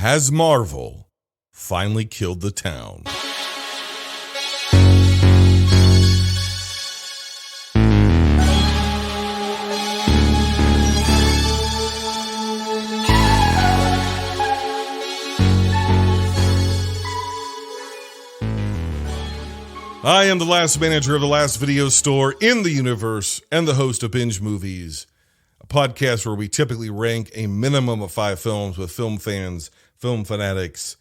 Has Marvel finally killed the town? I am the last manager of the last video store in the universe and the host of Binge Movies, a podcast where we typically rank a minimum of 5 films with film fans, film fanatics,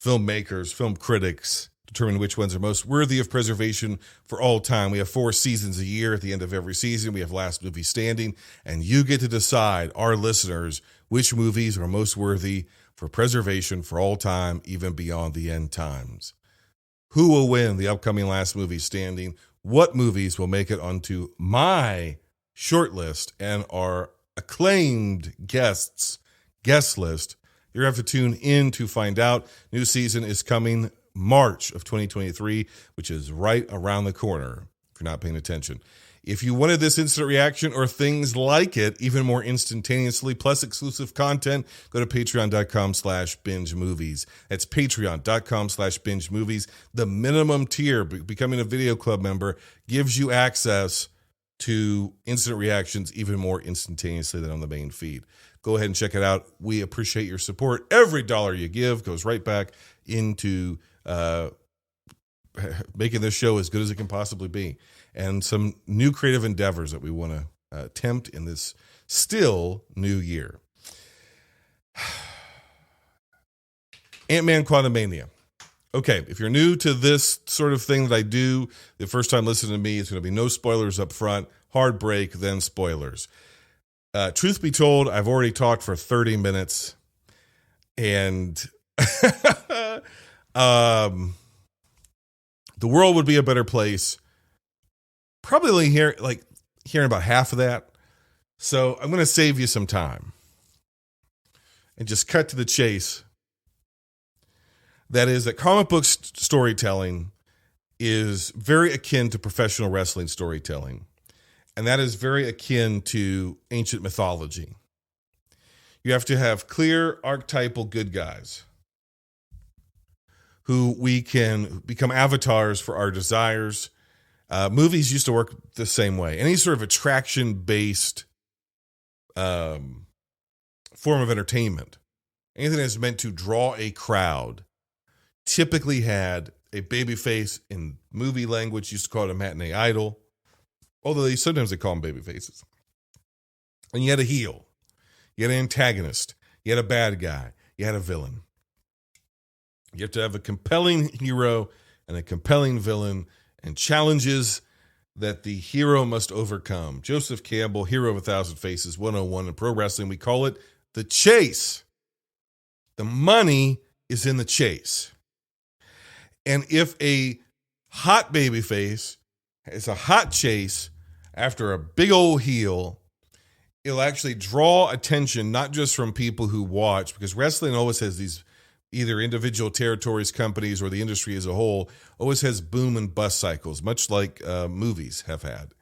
filmmakers, film critics, determine which ones are most worthy of preservation for all time. We have 4 seasons a year. At the end of every season, we have Last Movie Standing, and you get to decide, our listeners, which movies are most worthy for preservation for all time, even beyond the end times. Who will win the upcoming Last Movie Standing? What movies will make it onto my short list and our acclaimed guest list? You're going to have to tune in to find out. New season is coming March of 2023, which is right around the corner if you're not paying attention. If you wanted this instant reaction or things like it, even more instantaneously, plus exclusive content, go to patreon.com/binge movies. That's patreon.com/binge movies. The minimum tier, becoming a video club member, gives you access to instant reactions even more instantaneously than on the main feed. Go ahead and check it out. We appreciate your support. Every dollar you give goes right back into making this show as good as it can possibly be, and some new creative endeavors that we want to attempt in this still new year. Ant-Man Quantumania. Okay, if you're new to this sort of thing that I do, the first time listening to me, it's going to be no spoilers up front, hard break, then spoilers. Truth be told, I've already talked for 30 minutes, and the world would be a better place probably hearing about half of that. So I'm going to save you some time and just cut to the chase. That is that comic book storytelling is very akin to professional wrestling storytelling. And that is very akin to ancient mythology. You have to have clear archetypal good guys who we can become avatars for our desires. Movies used to work the same way. Any sort of attraction-based form of entertainment, anything that's meant to draw a crowd, typically had a babyface. In movie language, used to call it a matinee idol, although sometimes they call them baby faces. And you had a heel, you had an antagonist, you had a bad guy, you had a villain. You have to have a compelling hero and a compelling villain and challenges that the hero must overcome. Joseph Campbell, Hero of 1,000 Faces 101 in pro wrestling, we call it the chase. The money is in the chase. And if a hot baby face is a hot chase after a big old heel, it'll actually draw attention, not just from people who watch, because wrestling always has these, either individual territories, companies, or the industry as a whole, always has boom and bust cycles, much like movies have had.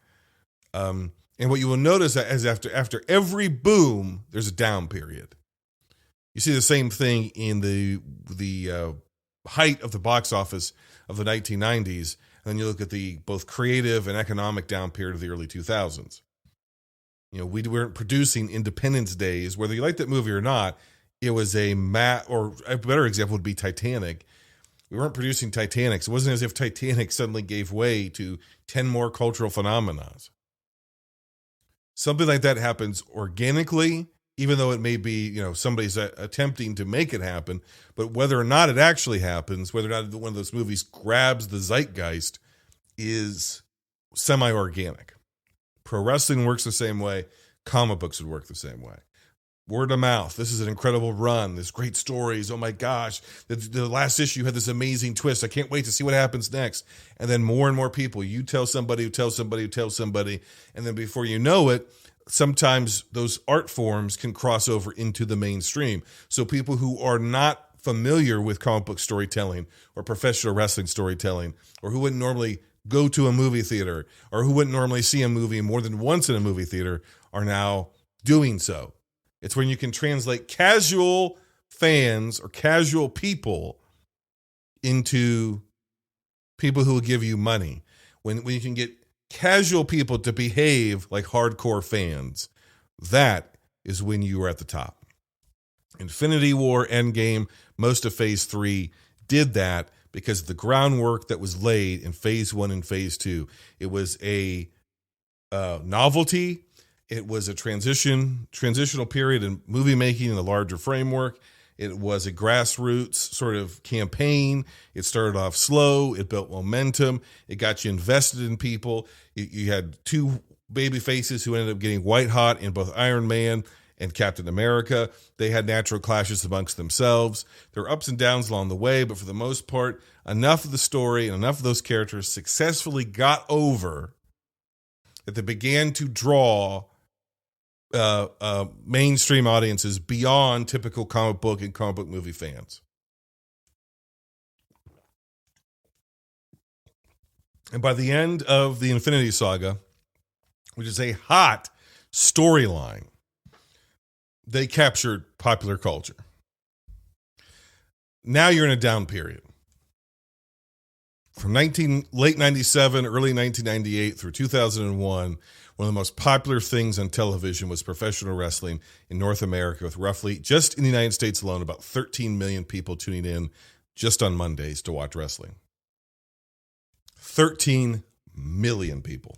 And what you will notice is after every boom, there's a down period. You see the same thing in the height of the box office of the 1990s, and then you look at the both creative and economic down period of the early 2000s. You know, we weren't producing Independence Days, whether you like that movie or not. It was or a better example would be Titanic. We weren't producing Titanics. It wasn't as if Titanic suddenly gave way to 10 more cultural phenomena. Something like that happens organically, even though it may be, somebody's attempting to make it happen. But whether or not it actually happens, whether or not one of those movies grabs the zeitgeist, is semi-organic. Pro wrestling works the same way. Comic books would work the same way. Word of mouth. This is an incredible run. There's great stories. Oh my gosh. The last issue had this amazing twist. I can't wait to see what happens next. And then more and more people, you tell somebody who tells somebody who tells somebody. And then before you know it, sometimes those art forms can cross over into the mainstream. So people who are not familiar with comic book storytelling or professional wrestling storytelling, or who wouldn't normally go to a movie theater, or who wouldn't normally see a movie more than once in a movie theater, are now doing so. It's when you can translate casual fans or casual people into people who will give you money. When you can get casual people to behave like hardcore fans, that is when you are at the top. Infinity War, Endgame, most of Phase 3 did that because of the groundwork that was laid in Phase 1 and Phase 2. It was a novelty. It was a transitional period in movie making in a larger framework. It was a grassroots sort of campaign. It started off slow. It built momentum. It got you invested in people. You had two baby faces who ended up getting white hot in both Iron Man and Captain America. They had natural clashes amongst themselves. There were ups and downs along the way, but for the most part, enough of the story and enough of those characters successfully got over that they began to draw mainstream audiences beyond typical comic book and comic book movie fans. And by the end of the Infinity Saga, which is a hot storyline, they captured popular culture. Now you're in a down period. From late 97, early 1998 through 2001, one of the most popular things on television was professional wrestling in North America, with roughly, just in the United States alone, about 13 million people tuning in just on Mondays to watch wrestling. 13 million people.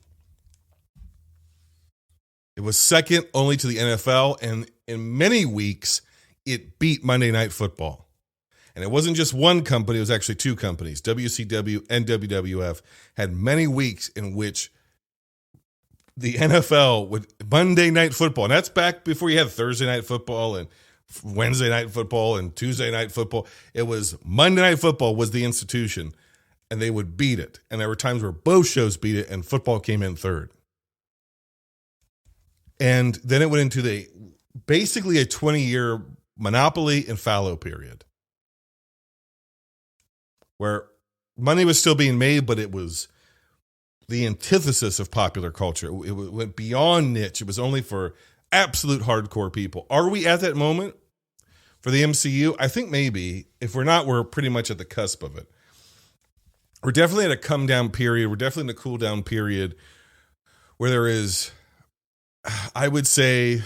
It was second only to the NFL, and in many weeks, it beat Monday Night Football. And it wasn't just one company, it was actually two companies. WCW and WWF had many weeks in which the NFL would Monday Night Football, and that's back before you had Thursday Night Football and Wednesday Night Football and Tuesday Night Football. It was Monday Night Football was the institution, and they would beat it. And there were times where both shows beat it, and football came in third. And then it went into basically a 20-year monopoly and fallow period, where money was still being made, but it was the antithesis of popular culture. It went beyond niche. It was only for absolute hardcore people. Are we at that moment for the MCU? I think maybe. If we're not, we're pretty much at the cusp of it. We're definitely at a come down period. We're definitely in a cool down period where there is, I would say,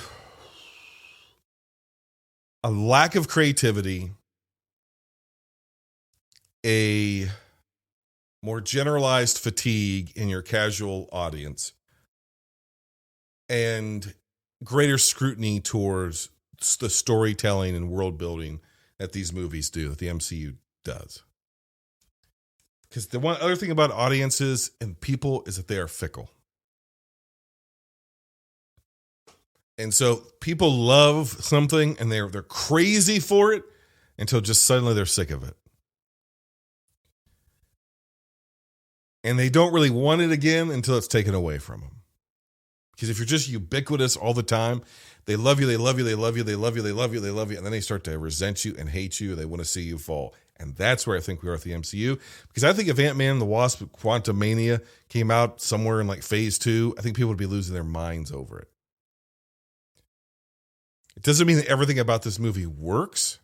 a lack of creativity, a more generalized fatigue in your casual audience, and greater scrutiny towards the storytelling and world building that these movies do, that the MCU does. Because the one other thing about audiences and people is that they are fickle. And so people love something and they're crazy for it until just suddenly they're sick of it. And they don't really want it again until it's taken away from them. Because if you're just ubiquitous all the time, they love you, they love you, they love you, they love you, they love you, they love you, and then they start to resent you and hate you. They want to see you fall. And that's where I think we are at the MCU. Because I think if Ant-Man and the Wasp Quantumania came out somewhere in like phase 2, I think people would be losing their minds over it. It doesn't mean that everything about this movie works.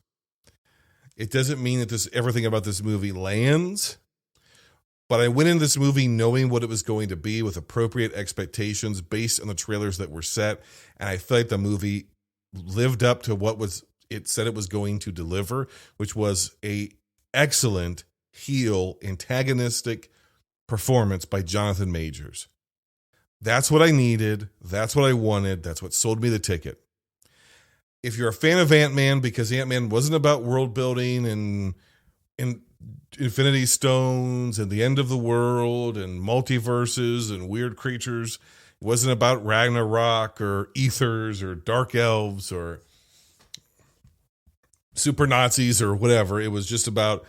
It doesn't mean that everything about this movie lands. But I went into this movie knowing what it was going to be with appropriate expectations based on the trailers that were set. And I feel like the movie lived up to what it said it was going to deliver, which was a excellent heel antagonistic performance by Jonathan Majors. That's what I needed. That's what I wanted. That's what sold me the ticket. If you're a fan of Ant-Man, because Ant-Man wasn't about world building and Infinity Stones and the end of the world and multiverses and weird creatures. It wasn't about Ragnarok or ethers or dark elves or super Nazis or whatever. It was just about,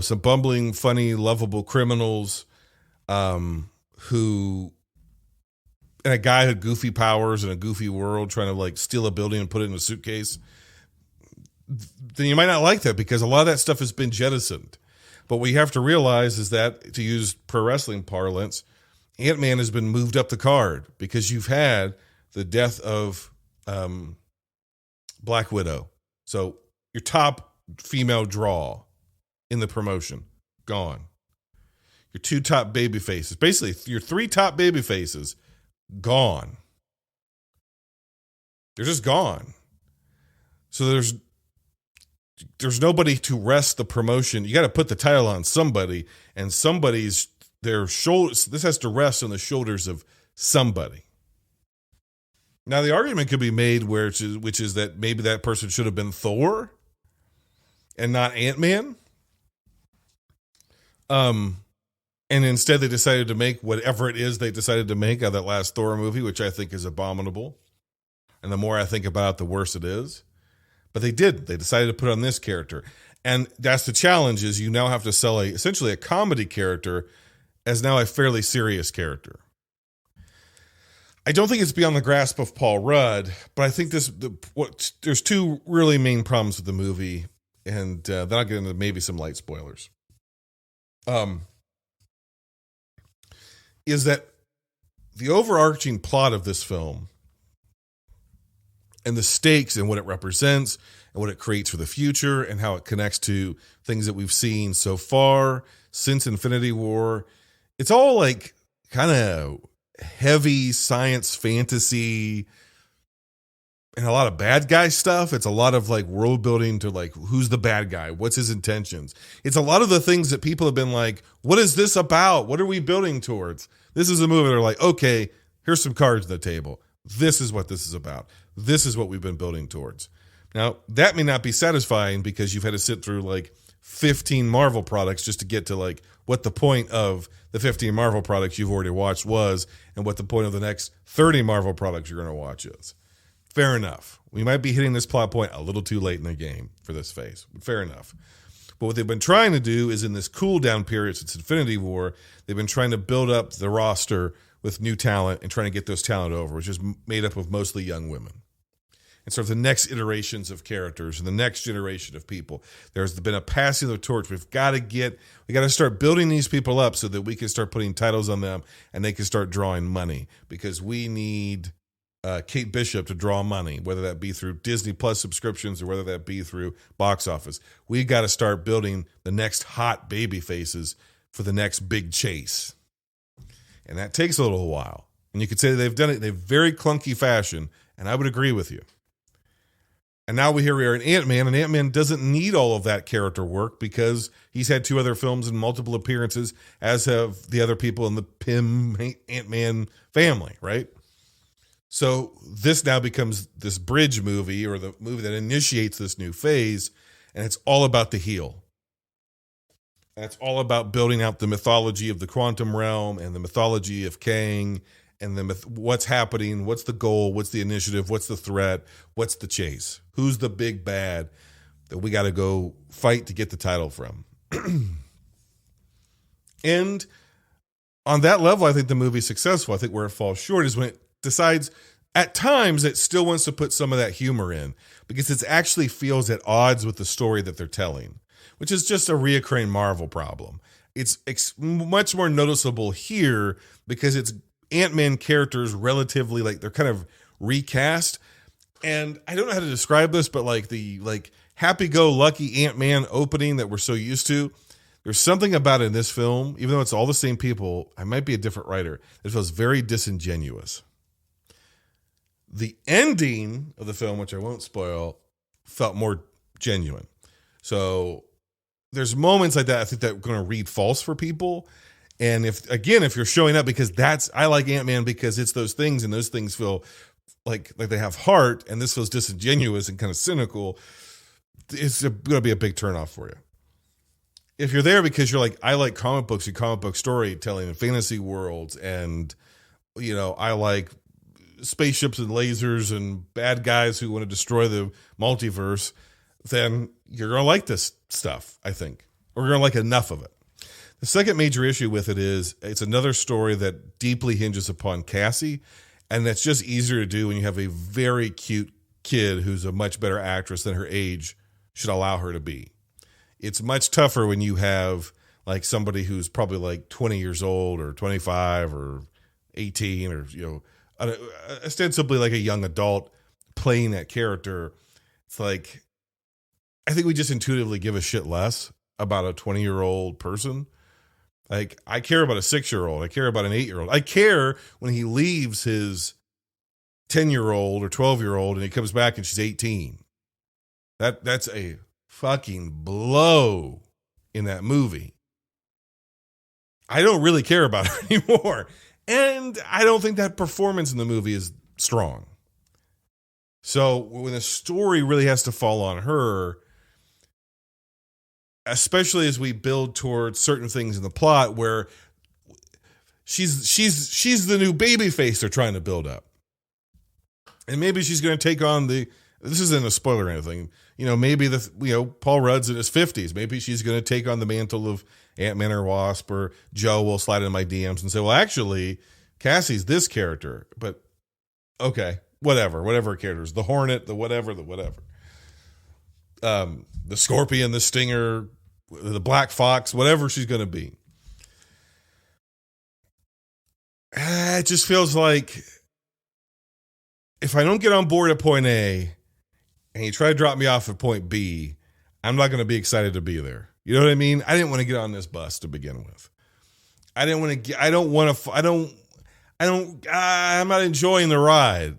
some bumbling, funny, lovable criminals who, and a guy who had goofy powers in a goofy world trying to like steal a building and put it in a suitcase. Then you might not like that because a lot of that stuff has been jettisoned. But what you have to realize is that, to use pro wrestling parlance, Ant-Man has been moved up the card because you've had the death of Black Widow. So your top female draw in the promotion, gone. Your 2 top baby faces, basically your 3 top baby faces, gone. They're just gone. So there's nobody to rest the promotion. You got to put the title on somebody, and somebody's their shoulders. This has to rest on the shoulders of somebody. Now the argument could be made which is that maybe that person should have been Thor and not Ant-Man. And instead they decided to make whatever it is they decided to make out of that last Thor movie, which I think is abominable. And the more I think about it, the worse it is. But they did. They decided to put on this character. And that's the challenge, is you now have to sell essentially a comedy character as now a fairly serious character. I don't think it's beyond the grasp of Paul Rudd, but I think there's 2 really main problems with the movie, and then I'll get into maybe some light spoilers. Is that the overarching plot of this film and the stakes and what it represents and what it creates for the future and how it connects to things that we've seen so far since Infinity War, it's all like kind of heavy science fantasy and a lot of bad guy stuff. It's a lot of like world building to like, who's the bad guy? What's his intentions? It's a lot of the things that people have been like, what is this about? What are we building towards? This is a movie. They're like, okay, here's some cards on the table. This is what this is about. This is what we've been building towards. Now, that may not be satisfying because you've had to sit through like 15 Marvel products just to get to like what the point of the 15 Marvel products you've already watched was and what the point of the next 30 Marvel products you're going to watch is. Fair enough. We might be hitting this plot point a little too late in the game for this phase. Fair enough. But what they've been trying to do is in this cool down period since Infinity War, they've been trying to build up the roster with new talent and trying to get those talent over, which is made up of mostly young women. And sort of the next iterations of characters and the next generation of people. There's been a passing of the torch. We got to start building these people up so that we can start putting titles on them and they can start drawing money, because we need Kate Bishop to draw money, whether that be through Disney Plus subscriptions or whether that be through box office. We got to start building the next hot baby faces for the next big chase. And that takes a little while. And you could say they've done it in a very clunky fashion, and I would agree with you. And now we are in Ant-Man, and Ant-Man doesn't need all of that character work because he's had 2 other films and multiple appearances, as have the other people in the Pym Ant-Man family, right? So this now becomes this bridge movie, or the movie that initiates this new phase, and it's all about the heel. And it's all about building out the mythology of the quantum realm and the mythology of Kang and what's happening, what's the goal, what's the initiative, what's the threat, what's the chase, who's the big bad that we got to go fight to get the title from. And on that level, I think the movie's successful. I think where it falls short is when it decides at times it still wants to put some of that humor in, because it actually feels at odds with the story that they're telling, which is just a reoccurring Marvel problem. It's much more noticeable here because it's Ant-Man characters relatively, like, they're kind of recast. And I don't know how to describe this, but like the happy-go-lucky Ant-Man opening that we're so used to, there's something about it in this film, even though it's all the same people, I might be a different writer, it feels very disingenuous. The ending of the film, which I won't spoil, felt more genuine. So there's moments like that I think that are going to read false for people. And if you're showing up because I like Ant-Man because it's those things, and those things feel like they have heart, and this feels disingenuous and kind of cynical, it's going to be a big turnoff for you. If you're there because you're like, I like comic books and comic book storytelling and fantasy worlds, and I like spaceships and lasers and bad guys who want to destroy the multiverse, then you're going to like this stuff, I think, or you're going to like enough of it. The second major issue with it is it's another story that deeply hinges upon Cassie, and that's just easier to do when you have a very cute kid who's a much better actress than her age should allow her to be. It's much tougher when you have like somebody who's probably like 20 years old or 25 or 18 or, ostensibly like a young adult playing that character. It's like, I think we just intuitively give a shit less about a 20-year-old person. Like, I care about a 6-year-old. I care about an 8-year-old. I care when he leaves his 10-year-old or 12-year-old and he comes back and she's 18. That's a fucking blow in that movie. I don't really care about her anymore. And I don't think that performance in the movie is strong. So when the story really has to fall on her, especially as we build towards certain things in the plot where she's the new baby face they're trying to build up. And maybe she's going to take on this isn't a spoiler or anything, maybe Paul Rudd's in his 50s. Maybe she's going to take on the mantle of Ant-Man or Wasp, or Joe will slide in my DMs and say, well, actually, Cassie's this character, but okay, whatever her character is, the Hornet, the whatever. The Scorpion, the Stinger, the Black Fox, whatever she's going to be. It just feels like if I don't get on board at point A and you try to drop me off at point B, I'm not going to be excited to be there. You know what I mean? I didn't want to get on this bus to begin with. I'm not enjoying the ride.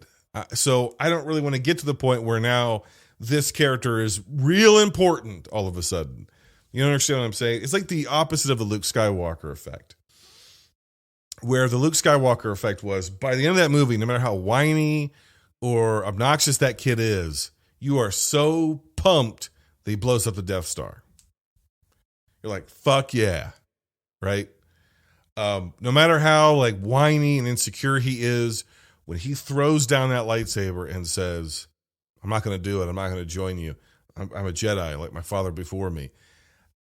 So I don't really want to get to the point where now this character is real important all of a sudden. You understand what I'm saying? It's like the opposite of the Luke Skywalker effect. Where the Luke Skywalker effect was, by the end of that movie, no matter how whiny or obnoxious that kid is, you are so pumped that he blows up the Death Star. You're like, fuck yeah. Right? No matter how like whiny and insecure he is, when he throws down that lightsaber and says, I'm not going to do it. I'm not going to join you. I'm a Jedi like my father before me.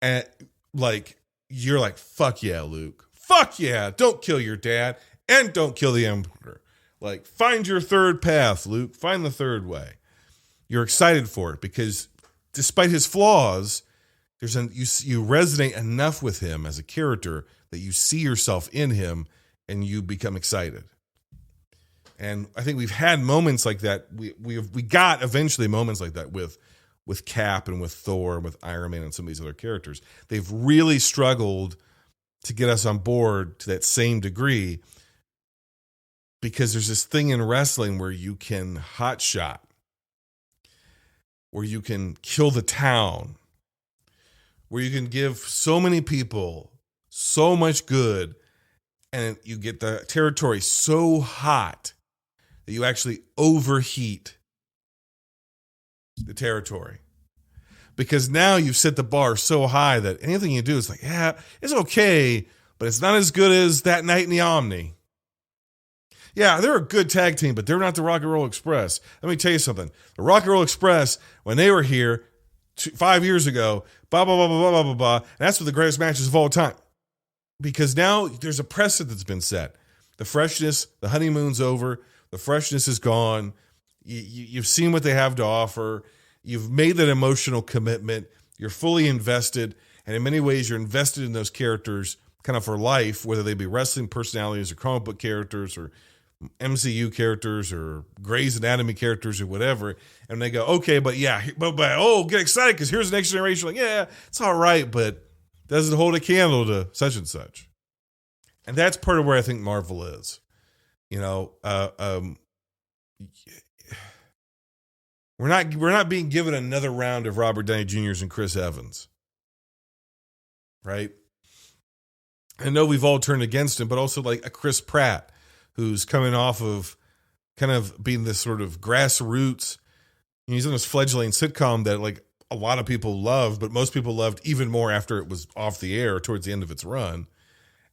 And like, you're like, fuck yeah, Luke. Fuck yeah. Don't kill your dad and don't kill the Emperor. Like, find your third path, Luke. Find the third way. You're excited for it because despite his flaws, you resonate enough with him as a character that you see yourself in him and you become excited. And I think we've had moments like that. We got eventually moments like that with Cap and with Thor and with Iron Man and some of these other characters. They've really struggled to get us on board to that same degree because there's this thing in wrestling where you can hot shot, where you can kill the town, where you can give so many people so much good and you get the territory so hot that you actually overheat the territory. Because now you've set the bar so high that anything you do is like, yeah, it's okay, but it's not as good as that night in the Omni. Yeah, they're a good tag team, but they're not the Rock and Roll Express. Let me tell you something. The Rock and Roll Express, when they were here 5 years ago, blah, blah, blah, blah, blah, blah, blah, and that's one of the greatest matches of all time. Because now there's a precedent that's been set. The freshness, the honeymoon's over. The freshness is gone. You've seen what they have to offer. You've made that emotional commitment. You're fully invested. And in many ways, you're invested in those characters kind of for life, whether they be wrestling personalities or comic book characters or MCU characters or Grey's Anatomy characters or whatever. And they go, okay, but yeah, but get excited because here's the next generation. Like, yeah, it's all right, but doesn't hold a candle to such and such. And that's part of where I think Marvel is. We're not being given another round of Robert Downey Jr.'s and Chris Evans. Right? I know we've all turned against him, but also like a Chris Pratt who's coming off of kind of being this sort of grassroots. He's in this fledgling sitcom that like a lot of people loved, but most people loved even more after it was off the air towards the end of its run.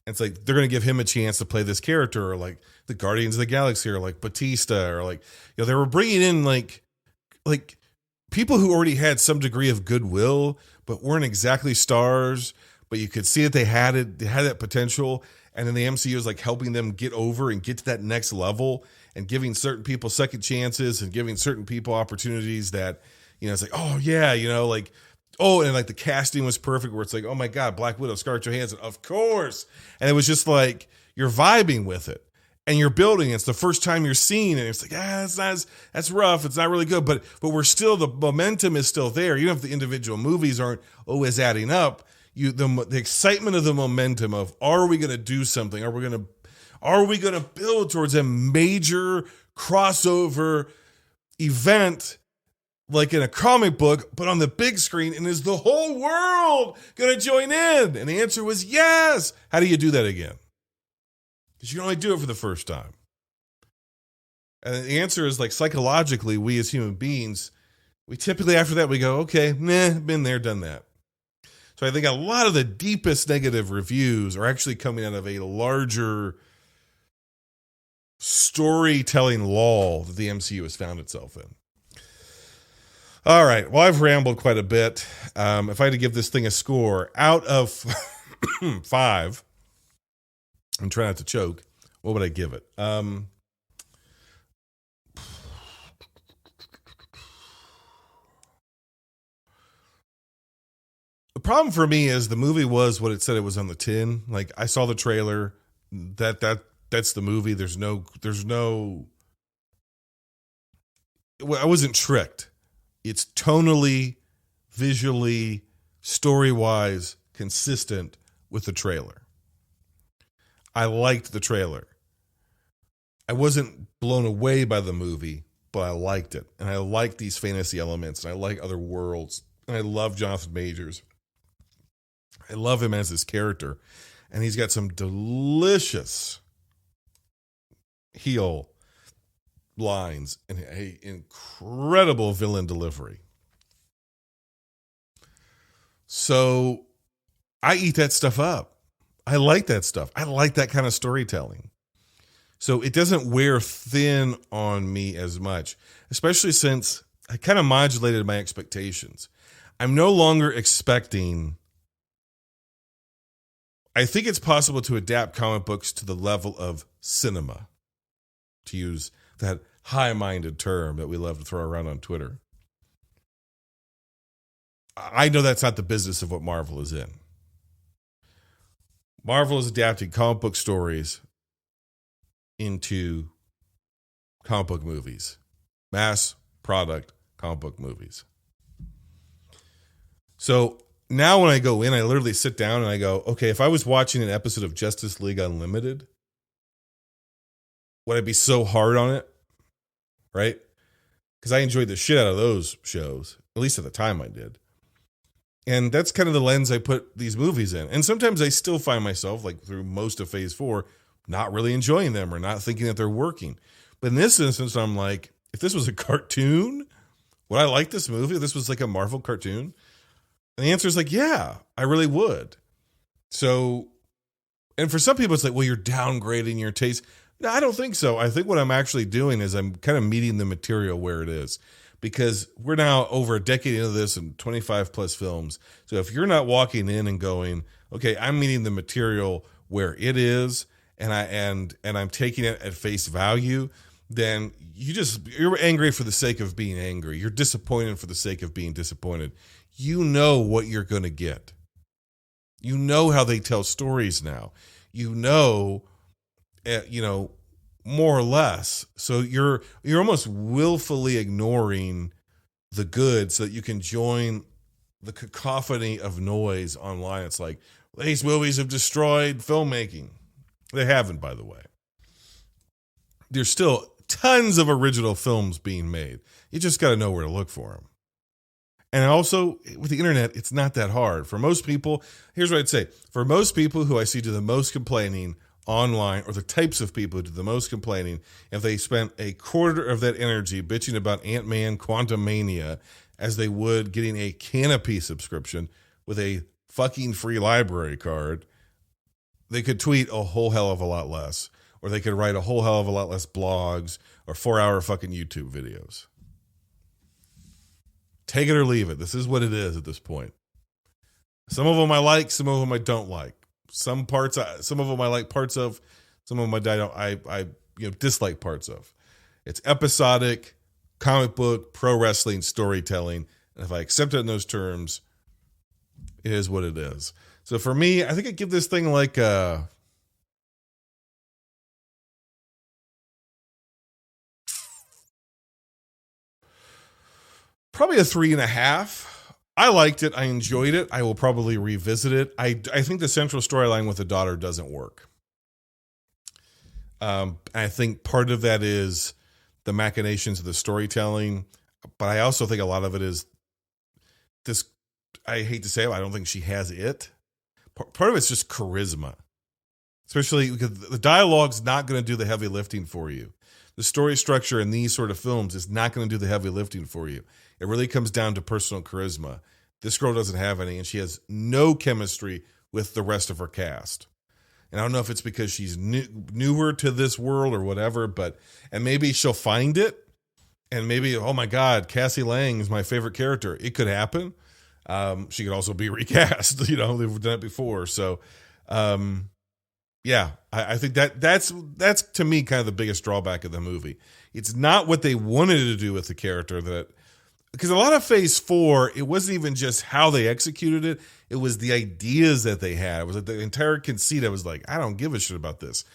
And it's like they're going to give him a chance to play this character, or like the Guardians of the Galaxy, or like Batista, or like, they were bringing in like people who already had some degree of goodwill, but weren't exactly stars, but you could see that they had that potential. And then the MCU is like helping them get over and get to that next level and giving certain people second chances and giving certain people opportunities that, it's like, oh yeah, and like the casting was perfect where it's like, oh my God, Black Widow, Scarlett Johansson, of course. And it was just like, you're vibing with it. and you're building. It's the first time you're seeing it. It's like, that's rough. It's not really good, but we're still, the momentum is still there. Even if the individual movies aren't always adding up, the excitement of the momentum of, are we going to do something? Are we going to build towards a major crossover event like in a comic book, but on the big screen? And is the whole world going to join in? And the answer was yes. How do you do that again? Because you can only do it for the first time. And the answer is, like, psychologically, we as human beings, we typically after that, we go, okay, been there, done that. So I think a lot of the deepest negative reviews are actually coming out of a larger storytelling lull that the MCU has found itself in. All right. Well, I've rambled quite a bit. If I had to give this thing a score out of 5, I'm trying not to choke, what would I give it? The problem for me is the movie was what it said it was on the tin. Like, I saw the trailer. That's the movie. There's no. I wasn't tricked. It's tonally, visually, story-wise consistent with the trailer. I liked the trailer. I wasn't blown away by the movie, but I liked it. And I like these fantasy elements, and I like other worlds. And I love Jonathan Majors. I love him as his character. And he's got some delicious heel lines and an incredible villain delivery. So I eat that stuff up. I like that stuff. I like that kind of storytelling. So it doesn't wear thin on me as much, especially since I kind of modulated my expectations. I'm no longer expecting. I think it's possible to adapt comic books to the level of cinema, to use that high-minded term that we love to throw around on Twitter. I know that's not the business of what Marvel is in. Marvel is adapting comic book stories into comic book movies. Mass product comic book movies. So now when I go in, I literally sit down and I go, okay, if I was watching an episode of Justice League Unlimited, would I be so hard on it? Right? Because I enjoyed the shit out of those shows. At least at the time I did. And that's kind of the lens I put these movies in. And sometimes I still find myself, like through most of phase 4, not really enjoying them or not thinking that they're working. But in this instance, I'm like, if this was a cartoon, would I like this movie? If this was like a Marvel cartoon? And the answer is like, yeah, I really would. So, and for some people, it's like, well, you're downgrading your taste. No, I don't think so. I think what I'm actually doing is I'm kind of meeting the material where it is. Because we're now over a decade into this and 25 plus films. So if you're not walking in and going, okay, I'm meeting the material where it is, and I'm taking it at face value, then you're angry for the sake of being angry. You're disappointed for the sake of being disappointed. You know what you're going to get. You know how they tell stories now. You know, more or less. So you're almost willfully ignoring the good so that you can join the cacophony of noise online. It's like, these movies have destroyed filmmaking. They haven't, by the way. There's still tons of original films being made. You just got to know where to look for them. And also, with the internet, it's not that hard. For most people, here's what I'd say. For most people who I see do the most complaining online, or the types of people who do the most complaining, if they spent a quarter of that energy bitching about Ant-Man Quantumania as they would getting a Canopy subscription with a fucking free library card, they could tweet a whole hell of a lot less, or they could write a whole hell of a lot less blogs or 4-hour fucking YouTube videos. Take it or leave it. This is what it is at this point. Some of them I like, some of them I don't like. Some of them I like parts of, some of them I dislike parts of. It's episodic, comic book, pro wrestling, storytelling. And if I accept it in those terms, it is what it is. So for me, I think I give this thing like Probably a 3.5. I liked it. I enjoyed it. I will probably revisit it. I think the central storyline with the daughter doesn't work. I think part of that is the machinations of the storytelling, but I also think a lot of it is this. I hate to say it, I don't think she has it. Part of it's just charisma, especially because the dialogue's not going to do the heavy lifting for you. The story structure in these sort of films is not going to do the heavy lifting for you. It really comes down to personal charisma. This girl doesn't have any, and she has no chemistry with the rest of her cast. And I don't know if it's because she's newer to this world or whatever, and maybe she'll find it. And maybe, oh my God, Cassie Lang is my favorite character. It could happen. She could also be recast. They've done it before. So, yeah, I think that's to me kind of the biggest drawback of the movie. It's not what they wanted to do with the character because a lot of Phase 4, it wasn't even just how they executed it. It was the ideas that they had. It was like the entire conceit. I was like, I don't give a shit about this.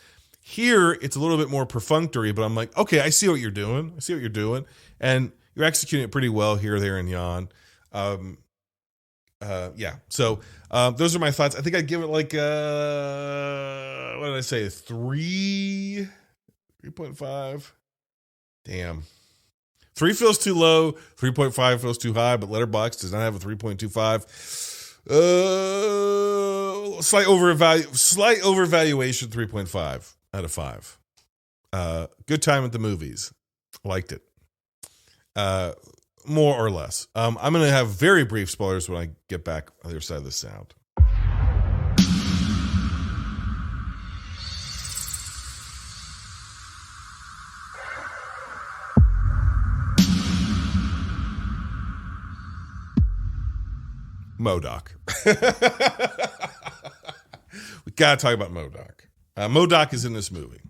Here, it's a little bit more perfunctory, but I'm like, okay, I see what you're doing. And you're executing it pretty well here, there, and yon. Yeah. So those are my thoughts. I think I'd give it like, what did I say? 3.5. Damn. 3 feels too low. 3.5 feels too high, but Letterboxd does not have a 3.25. Slight overvaluation, 3.5 out of 5. Good time at the movies. Liked it. More or less. I'm going to have very brief spoilers when I get back on the other side of the sound. MODOK. We got to talk about MODOK. MODOK is in this movie.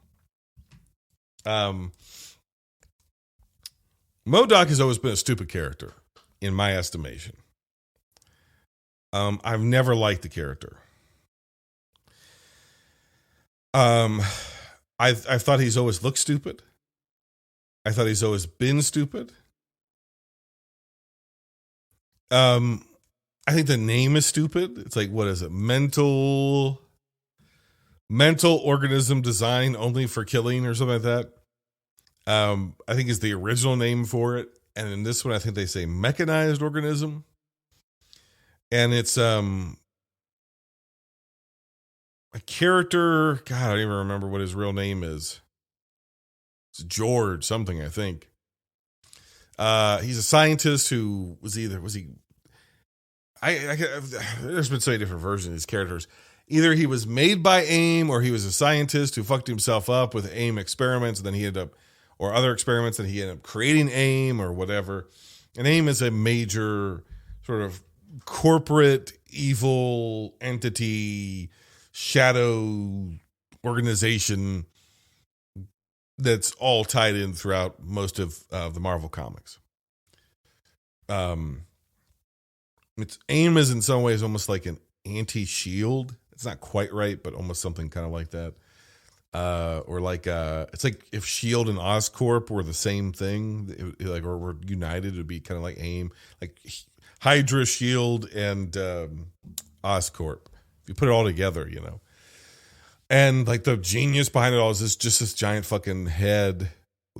MODOK has always been a stupid character, in my estimation. I've never liked the character. I thought he's always looked stupid. I thought he's always been stupid. I think the name is stupid. It's like, what is it? Mental organism design only for killing or something like that. I think is the original name for it. And in this one, I think they say mechanized organism. And it's a character. God, I don't even remember what his real name is. It's George something, I think. He's a scientist who was he there's been so many different versions of these characters. Either he was made by AIM or he was a scientist who fucked himself up with AIM experiments and then he ended up, or other experiments and he ended up creating AIM or whatever. And AIM is a major sort of corporate evil entity, shadow organization that's all tied in throughout most of the Marvel comics. Its AIM is in some ways almost like an anti-Shield. It's not quite right, but almost something kind of like that. Or like it's like if Shield and Oscorp were the same thing, or were united, it'd be kind of like AIM, like Hydra, Shield, and Oscorp. If you put it all together, and like the genius behind it all is just this giant fucking head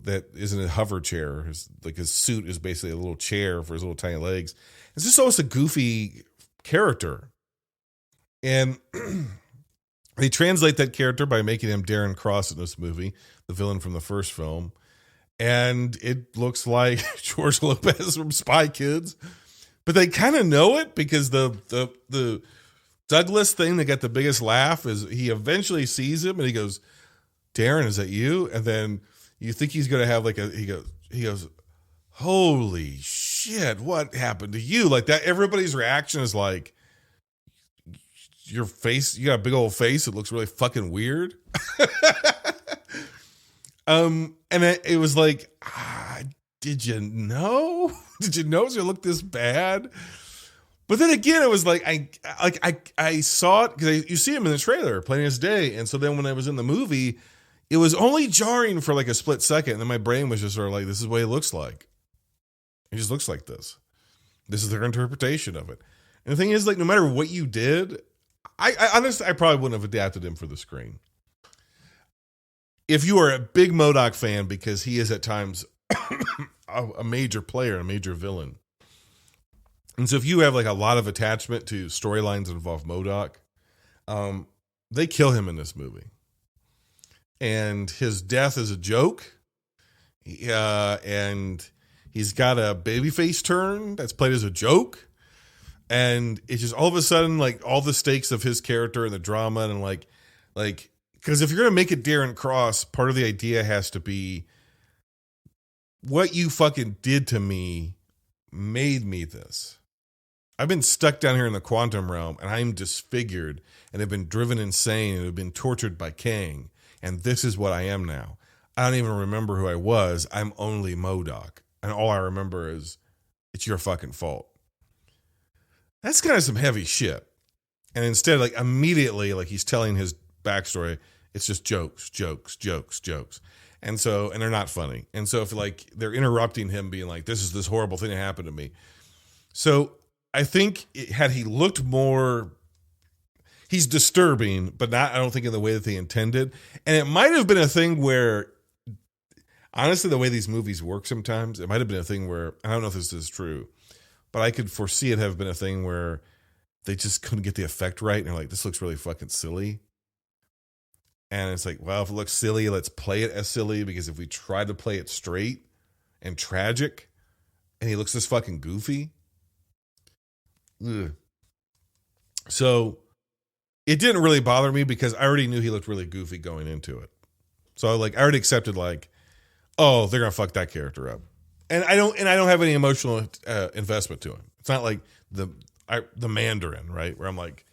that isn't a hover chair. His suit is basically a little chair for his little tiny legs. It's just always a goofy character. And they translate that character by making him Darren Cross in this movie, the villain from the first film. And it looks like George Lopez from Spy Kids. But they kind of know it because the Douglas thing that got the biggest laugh is he eventually sees him and he goes, "Darren, is that you?" And then you think he's going to have he goes, "Holy shit, what happened to you?" Like that, everybody's reaction is like, your face, you got a big old face. It looks really fucking weird. And it was like, did you know? Did you know it looked this bad? But then again, it was like, I saw it because you see him in the trailer, plain as day. And so then when I was in the movie, it was only jarring for like a split second. And then my brain was just sort of like, this is what he looks like. He just looks like this. This is their interpretation of it. And the thing is, like, no matter what you did, I honestly, I probably wouldn't have adapted him for the screen. If you are a big MODOK fan, because he is at times a major player, a major villain. And so if you have like a lot of attachment to storylines that involve MODOK, they kill him in this movie. And his death is a joke. And he's got a babyface turn that's played as a joke. And it's just all of a sudden, like, all the stakes of his character and the drama and like, because if you're going to make it Darren Cross, part of the idea has to be what you fucking did to me made me this. I've been stuck down here in the quantum realm and I'm disfigured and have been driven insane and have been tortured by Kang. And this is what I am now. I don't even remember who I was. I'm only MODOK. And all I remember is it's your fucking fault. That's kind of some heavy shit. And instead, like, immediately, like, he's telling his backstory, it's just jokes. And so, and they're not funny. And so if, like, they're interrupting him being like, this is this horrible thing that happened to me. So I think had he looked more, he's disturbing, but not, I don't think in the way that they intended. And it might have been a thing where, honestly, the way these movies work sometimes, it might have been a thing where, I don't know if this is true, but I could foresee it have been a thing where they just couldn't get the effect right. And they're like, this looks really fucking silly. And it's like, well, if it looks silly, let's play it as silly, because if we try to play it straight and tragic and he looks this fucking goofy. Ugh. So it didn't really bother me because I already knew he looked really goofy going into it. So like, I already accepted like, oh, they're going to fuck that character up. And I don't have any emotional investment to him. It's not like the Mandarin, right? Where I'm like,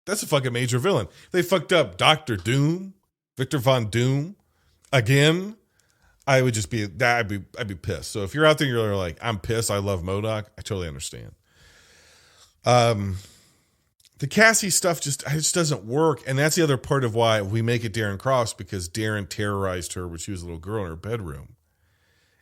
that's a fucking major villain. They fucked up Dr. Doom, Victor Von Doom again. I would just be that. I'd be pissed. So if you're out there, you're like, I'm pissed. I love MODOK. I totally understand. The Cassie stuff just doesn't work, and that's the other part of why we make it Darren Cross, because Darren terrorized her when she was a little girl in her bedroom.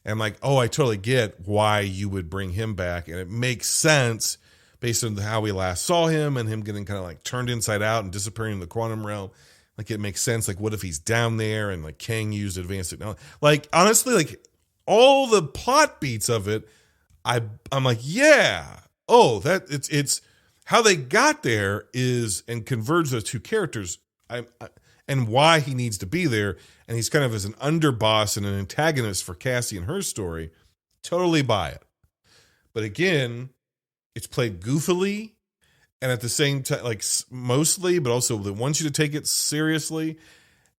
And I'm like, oh, I totally get why you would bring him back, and it makes sense based on how we last saw him and him getting kind of like turned inside out and disappearing in the quantum realm. Like, it makes sense. Like, what if he's down there and like Kang used advanced technology? Like, honestly, like all the plot beats of it, I'm like, yeah. Oh, that it's how they got there is and converge those two characters. And why he needs to be there. And he's kind of as an underboss and an antagonist for Cassie and her story. Totally buy it. But again, it's played goofily and at the same time, like mostly, but also they want you to take it seriously.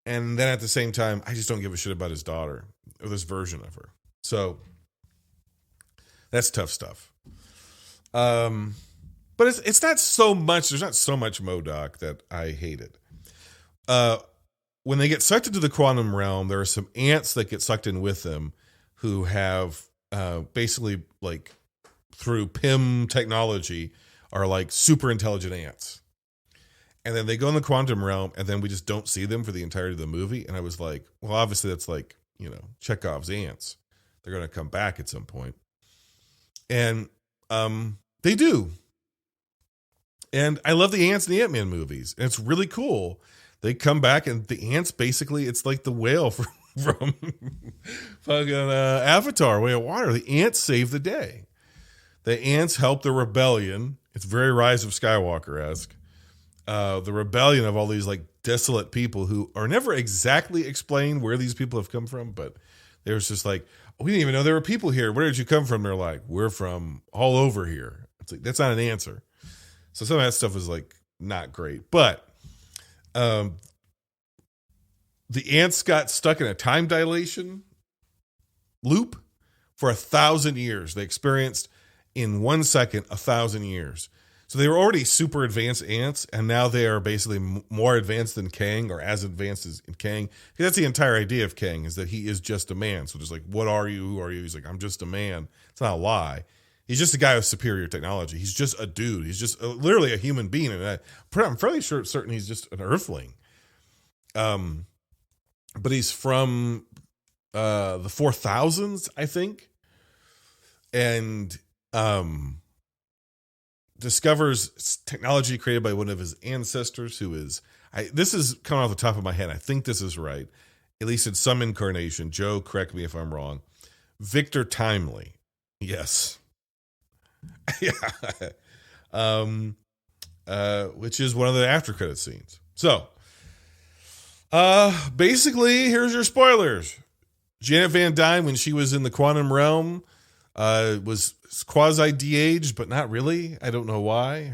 And then at the same time, I just don't give a shit about his daughter or this version of her. So that's tough stuff. But it's not so much, there's not so much MODOK that I hated. When they get sucked into the quantum realm, there are some ants that get sucked in with them who have basically like through PIM technology are like super intelligent ants. And then they go in the quantum realm and then we just don't see them for the entirety of the movie. And I was like, well, obviously that's like, you know, Chekhov's ants. They're going to come back at some point. And they do. And I love the ants in the Ant-Man movies. And it's really cool. They come back and the ants basically, it's like the whale from fucking Avatar, Way of Water. The ants save the day. The ants help the rebellion. It's very Rise of Skywalker-esque. The rebellion of all these like desolate people who are never exactly explained where these people have come from, but they was just like, we didn't even know there were people here. Where did you come from? They're like, we're from all over here. It's like, that's not an answer. So some of that stuff was like not great, but the ants got stuck in a time dilation loop for 1,000 years. They experienced in 1 second 1,000 years. So they were already super advanced ants, and now they are basically more advanced than Kang, or as advanced as Kang. Because that's the entire idea of Kang, is that he is just a man. So just like, what are you? Who are you? He's like, I'm just a man. It's not a lie. He's just a guy with superior technology. He's just a dude. He's just literally a human being. And I'm fairly certain he's just an earthling. But he's from the 4000s, I think. And discovers technology created by one of his ancestors, who is, this is coming off the top of my head. I think this is right, at least in some incarnation. Joe, correct me if I'm wrong. Victor Timely. Yes. Yeah. Which is one of the after credit scenes. So, basically, here's your spoilers. Janet Van Dyne, when she was in the quantum realm, was quasi de-aged, but not really. I don't know why.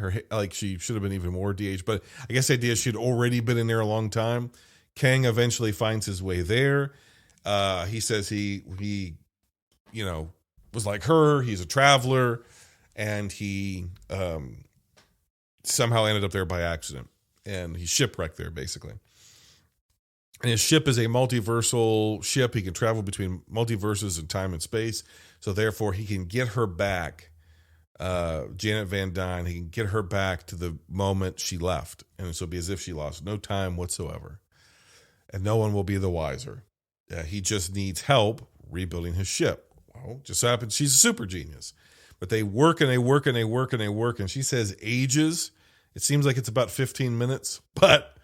She should have been even more de-aged, but I guess the idea is she'd already been in there a long time. Kang eventually finds his way there. He says he was like her. He's a traveler, and he somehow ended up there by accident, and he's shipwrecked there basically. And his ship is a multiversal ship. He can travel between multiverses and time and space. So therefore, he can get her back, Janet Van Dyne. He can get her back to the moment she left, and so it'll be as if she lost no time whatsoever, and no one will be the wiser. He just needs help rebuilding his ship. Well, just so happens she's a super genius. But they work and they work and they work and they work, and she says ages. It seems like it's about 15 minutes, but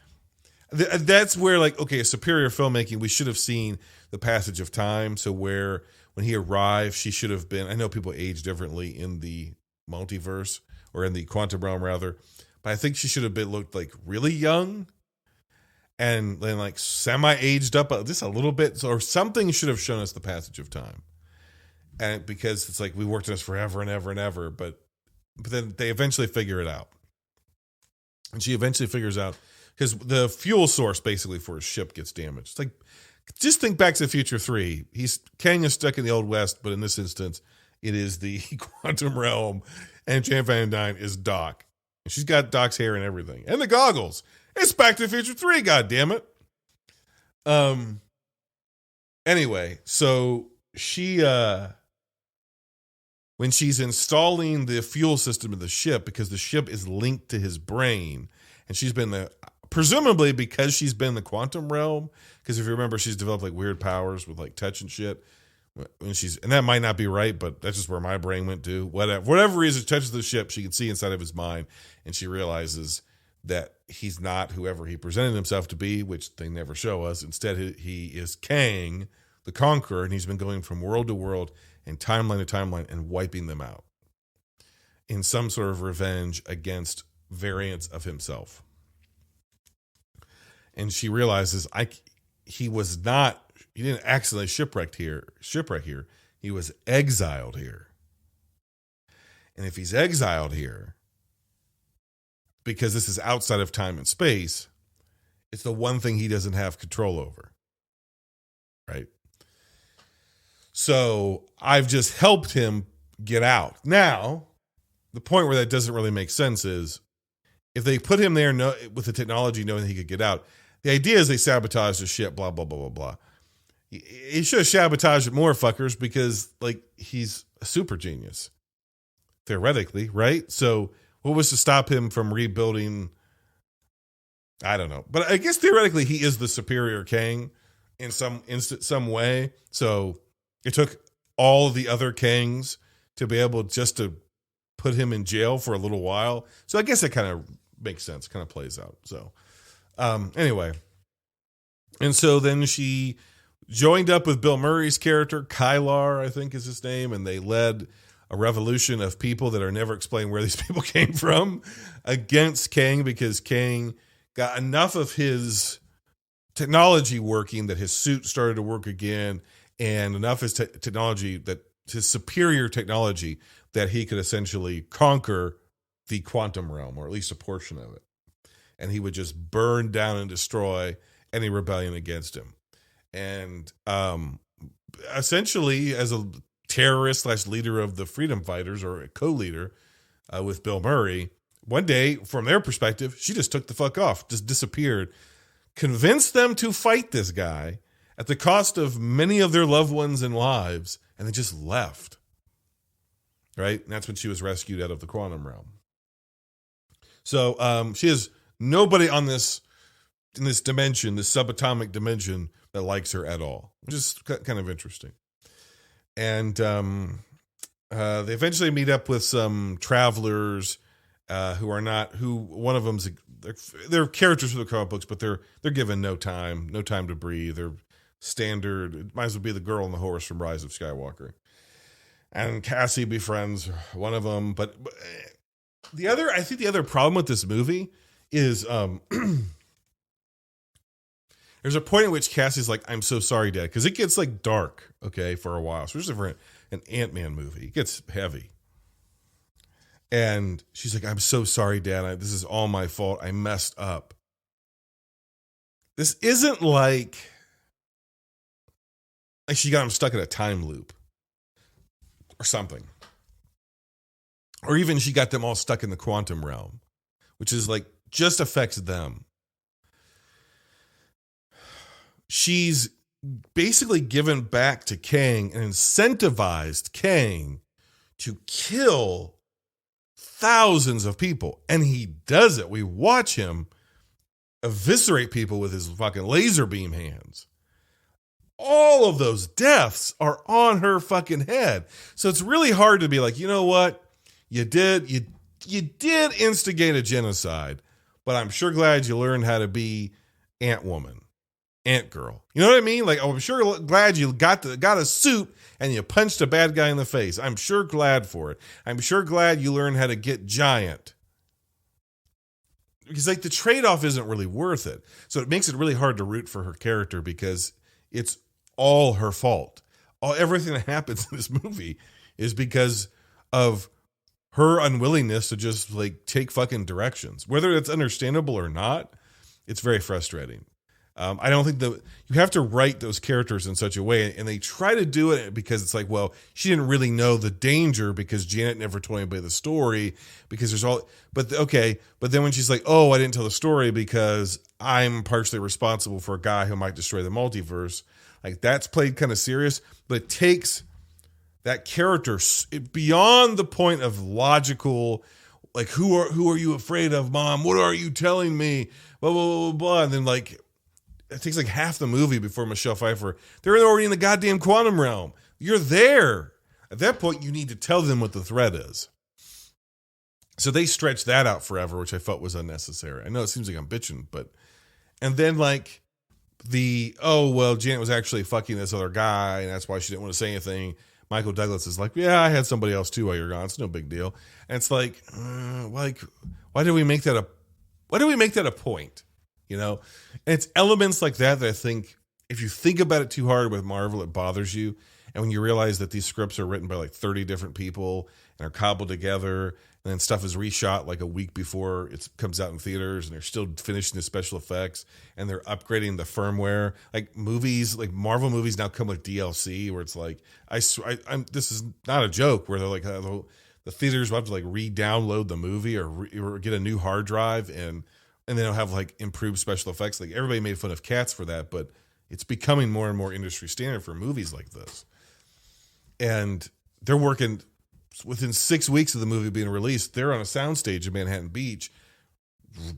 that's where, like, okay, superior filmmaking, we should have seen the passage of time. So where when he arrived, she should have been, I know people age differently in the multiverse, or in the quantum realm rather, but I think she should have looked like really young and then like semi-aged up just a little bit, or something should have shown us the passage of time. And because it's like we worked on this forever and ever and ever, but then they eventually figure it out. And she eventually figures out, because the fuel source basically for his ship gets damaged. It's like, just think Back to the Future 3. Kang is stuck in the Old West, but in this instance, it is the quantum realm, and Janet Van Dyne is Doc. And she's got Doc's hair and everything, and the goggles. It's Back to the Future 3, goddammit. Anyway, so she, when she's installing the fuel system of the ship, because the ship is linked to his brain, and she's been presumably because she's been in the quantum realm, because if you remember, she's developed like weird powers with like touch and shit. And that might not be right, but that's just where my brain went to. Whatever reason, she touches the ship, she can see inside of his mind, and she realizes that he's not whoever he presented himself to be, which they never show us. Instead, he is Kang, the Conqueror, and he's been going from world to world and timeline to timeline and wiping them out in some sort of revenge against variants of himself. And she realizes he didn't accidentally shipwreck here. He was exiled here. And if he's exiled here, because this is outside of time and space, it's the one thing he doesn't have control over. Right? So I've just helped him get out. Now, the point where that doesn't really make sense is if they put him there with the technology knowing he could get out, the idea is they sabotage the ship, blah, blah, blah, blah, blah. He should have sabotaged it more, fuckers, because like he's a super genius. Theoretically, right? So what was to stop him from rebuilding? I don't know. But I guess theoretically he is the superior Kang in some way. So it took all the other Kangs to be able just to put him in jail for a little while. So I guess it kind of makes sense, kind of plays out. So anyway. And so then she joined up with Bill Murray's character, Kylar, I think is his name, and they led a revolution of people that are never explained where these people came from against Kang, because Kang got enough of his technology working that his suit started to work again, and enough of his technology, that his superior technology, that he could essentially conquer the quantum realm, or at least a portion of it. And he would just burn down and destroy any rebellion against him. And essentially, as a terrorist / leader of the freedom fighters, or a co-leader with Bill Murray, one day, from their perspective, she just took the fuck off, just disappeared, convinced them to fight this guy at the cost of many of their loved ones and lives, and they just left. Right? And that's when she was rescued out of the quantum realm. So she has nobody in this dimension, this subatomic dimension, that likes her at all, which is kind of interesting. And they eventually meet up with some travelers who one of them's they're characters for the comic books, but they're given no time to breathe. They're standard. It might as well be the girl on the horse from Rise of Skywalker. And Cassie befriends one of them, but I think the other problem with this movie is there's a point at which Cassie's like, "I'm so sorry, Dad," because it gets like dark, okay, for a while, especially for an Ant-Man movie. It gets heavy. And she's like, "I'm so sorry, Dad. This is all my fault. I messed up." This isn't like she got him stuck in a time loop or something. Or even she got them all stuck in the quantum realm, which is like just affects them. She's basically given back to Kang and incentivized Kang to kill thousands of people. And he does it. We watch him eviscerate people with his fucking laser beam hands. All of those deaths are on her fucking head. So it's really hard to be like, you know what? You did instigate a genocide, but I'm sure glad you learned how to be Ant-Woman, Ant-Girl. You know what I mean? Like, I'm sure glad you got a suit and you punched a bad guy in the face. I'm sure glad for it. I'm sure glad you learned how to get giant. Because like the trade-off isn't really worth it. So it makes it really hard to root for her character because it's all her fault. Everything that happens in this movie is because of her unwillingness to just like take fucking directions. Whether it's understandable or not, it's very frustrating. I don't think you have to write those characters in such a way, and they try to do it because it's like, well, she didn't really know the danger because Janet never told anybody the story because but then when she's like, oh, I didn't tell the story because I'm partially responsible for a guy who might destroy the multiverse. Like that's played kind of serious, but it takes that character beyond the point of logical, like who are you afraid of, Mom? What are you telling me? Blah blah blah blah blah. And then like it takes like half the movie before Michelle Pfeiffer. They're already in the goddamn quantum realm. You're there. At that point, you need to tell them what the threat is. So they stretched that out forever, which I felt was unnecessary. I know it seems like I'm bitching, but and then like Janet was actually fucking this other guy, and that's why she didn't want to say anything. Michael Douglas is like, yeah, I had somebody else too while you're gone. It's no big deal. And it's like why do we make that a point? You know, and it's elements like that I think if you think about it too hard with Marvel, it bothers you. And when you realize that these scripts are written by like 30 different people and are cobbled together, and then stuff is reshot like a week before it comes out in theaters, and they're still finishing the special effects and they're upgrading the firmware. Like movies, like Marvel movies now come with DLC where it's like, this is not a joke where they're like, the theaters will have to like re-download the movie or get a new hard drive and then they'll have like improved special effects. Like everybody made fun of Cats for that, but it's becoming more and more industry standard for movies like this. And they're working within 6 weeks of the movie being released. They're on a soundstage in Manhattan Beach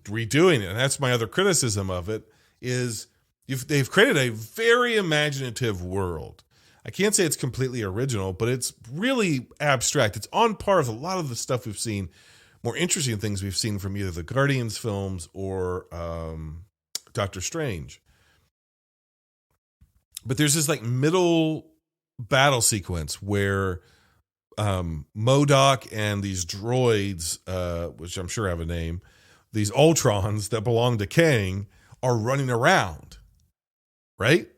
redoing it. And that's my other criticism of it is they've created a very imaginative world. I can't say it's completely original, but it's really abstract. It's on par with a lot of the stuff we've seen, more interesting things we've seen from either the Guardians films or Doctor Strange. But there's this like middle battle sequence where MODOK and these droids, which I'm sure have a name, these Ultrons that belong to Kang are running around, right?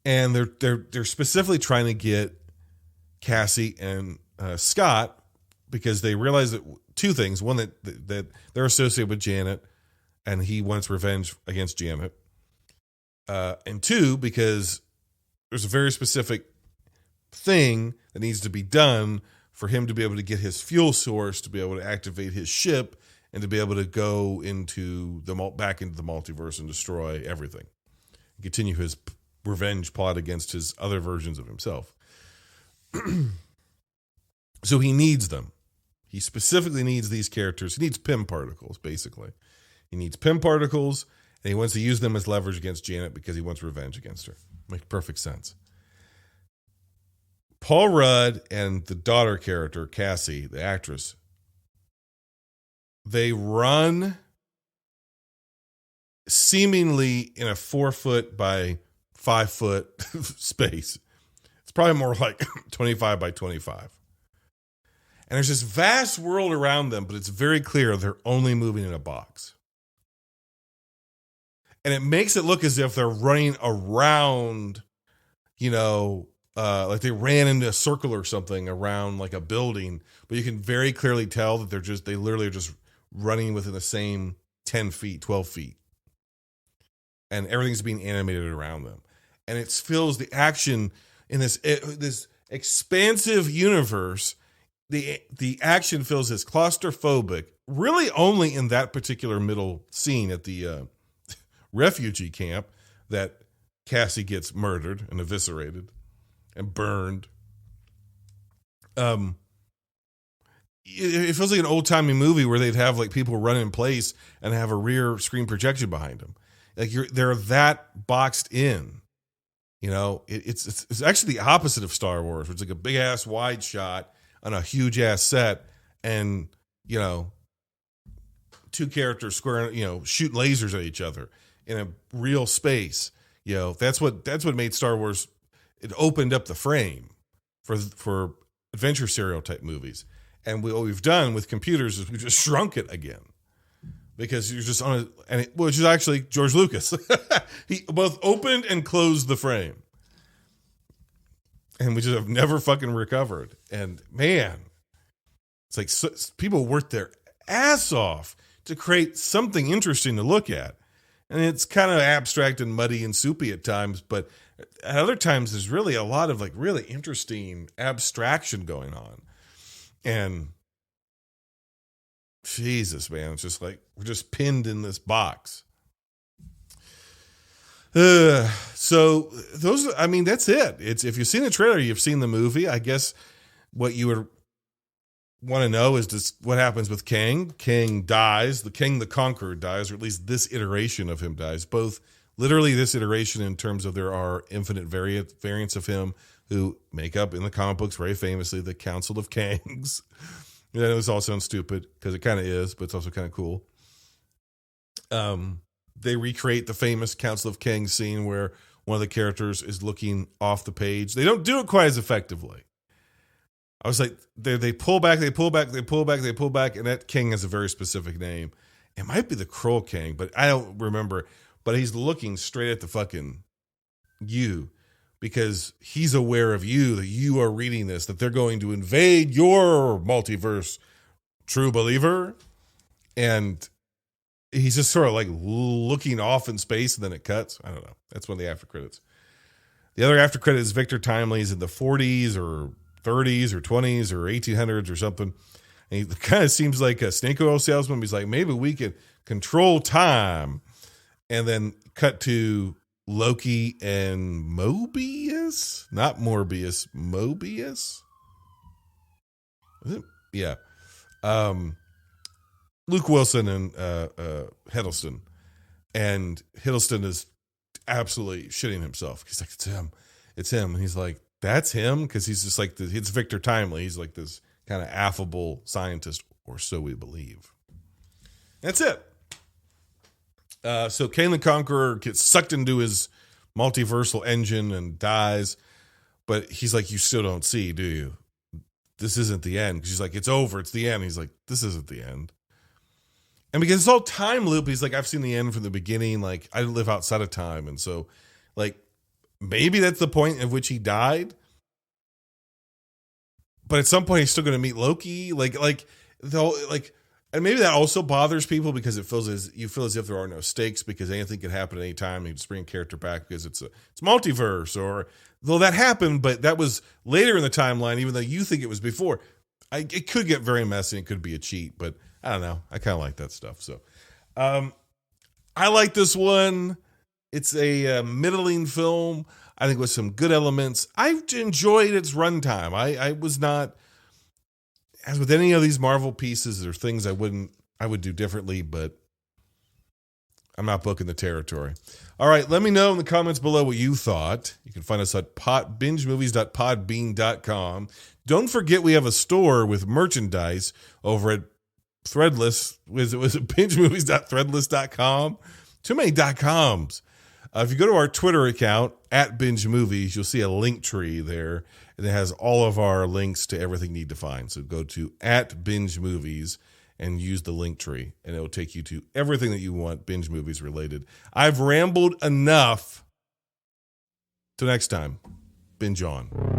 And they're specifically trying to get Cassie and Scott because they realize that two things. One, that they're associated with Janet and he wants revenge against Janet. And two, because there's a very specific thing that needs to be done for him to be able to get his fuel source, to be able to activate his ship, and to be able to go back into the multiverse and destroy everything. Continue his revenge plot against his other versions of himself. So he needs them. He specifically needs these characters. He needs Pym particles, basically. He needs Pym particles, and he wants to use them as leverage against Janet because he wants revenge against her. Makes perfect sense. Paul Rudd and the daughter character, Cassie, the actress, They run seemingly in a 4-foot by 5-foot space. It's probably more like 25 by 25. And there's this vast world around them, but it's very clear they're only moving in a box. And it makes it look as if they're running around, like they ran into a circle or something around like a building, but you can very clearly tell that they literally are just running within the same 10 feet, 12 feet. And everything's being animated around them. And it fills the action in this expansive universe. The action feels as claustrophobic, really only in that particular middle scene at the refugee camp that Cassie gets murdered and eviscerated and burned. It feels like an old-timey movie where they'd have like people run in place and have a rear screen projection behind them. Like they're that boxed in. It's actually the opposite of Star Wars, where it's like a big ass wide shot on a huge ass set, and two characters shoot lasers at each other in a real space. That's what made Star Wars. It opened up the frame for adventure serial type movies. And what we've done with computers is we just shrunk it again, because you're just on which is actually George Lucas. He both opened and closed the frame, and we just have never fucking recovered. And man, it's like people worked their ass off to create something interesting to look at. And it's kind of abstract and muddy and soupy at times, but at other times there's really a lot of like really interesting abstraction going on. And Jesus, man, it's just like we're just pinned in this box. So that's it. It's, if you've seen the trailer, you've seen the movie. I guess what you would want to know is just what happens with Kang. Kang dies. The King the Conqueror dies, or at least this iteration of him dies. Both literally this iteration in terms of there are infinite variants of him who make up in the comic books very famously the Council of Kangs. And this all sounds stupid because it kind of is, but it's also kind of cool. They recreate the famous Council of Kangs scene where one of the characters is looking off the page. They don't do it quite as effectively. I was like, they pull back, and that king has a very specific name. It might be the Kroll King, but I don't remember. But he's looking straight at the fucking you, because he's aware of you, that you are reading this, that they're going to invade your multiverse, true believer. And he's just sort of like looking off in space, and then it cuts. I don't know. That's one of the after credits. The other after credit is Victor Timely's in the 40s or 30s or 20s or 1800s or something. And he kind of seems like a snake oil salesman. He's like, maybe we can control time. And then cut to Loki and Mobius, not Morbius, Mobius. Is it? Yeah. Luke Wilson and Hiddleston. And Hiddleston is absolutely shitting himself. He's like, it's him. And he's like, that's him? Because he's just like, it's Victor Timely. He's like this kind of affable scientist, or so we believe. That's it. So Kang the Conqueror gets sucked into his multiversal engine and dies. But he's like, you still don't see, do you? This isn't the end. Because she's like, it's over. It's the end. He's like, this isn't the end. And because it's all time loop, he's like, I've seen the end from the beginning. Like, I live outside of time. And so, like, maybe that's the point at which he died. But at some point, he's still going to meet Loki. And maybe that also bothers people because you feel as if there are no stakes, because anything can happen at any time. You just bring a character back because it's multiverse, or though that happened, but that was later in the timeline, even though you think it was before. It could get very messy. It could be a cheat, but I don't know. I kind of like that stuff. So, I like this one. It's a middling film, I think, with some good elements. I enjoyed its runtime. I was not, as with any of these Marvel pieces, there are things I would do differently, but I'm not booking the territory. All right, let me know in the comments below what you thought. You can find us at bingemovies.podbean.com. Don't forget we have a store with merchandise over at Threadless. Was it bingemovies.threadless.com? Too many .coms. If you go to our Twitter account at Binge Movies, you'll see a link tree there, and it has all of our links to everything you need to find. So go to at Binge Movies and use the link tree, and it will take you to everything that you want Binge Movies related. I've rambled enough. Till next time, binge on.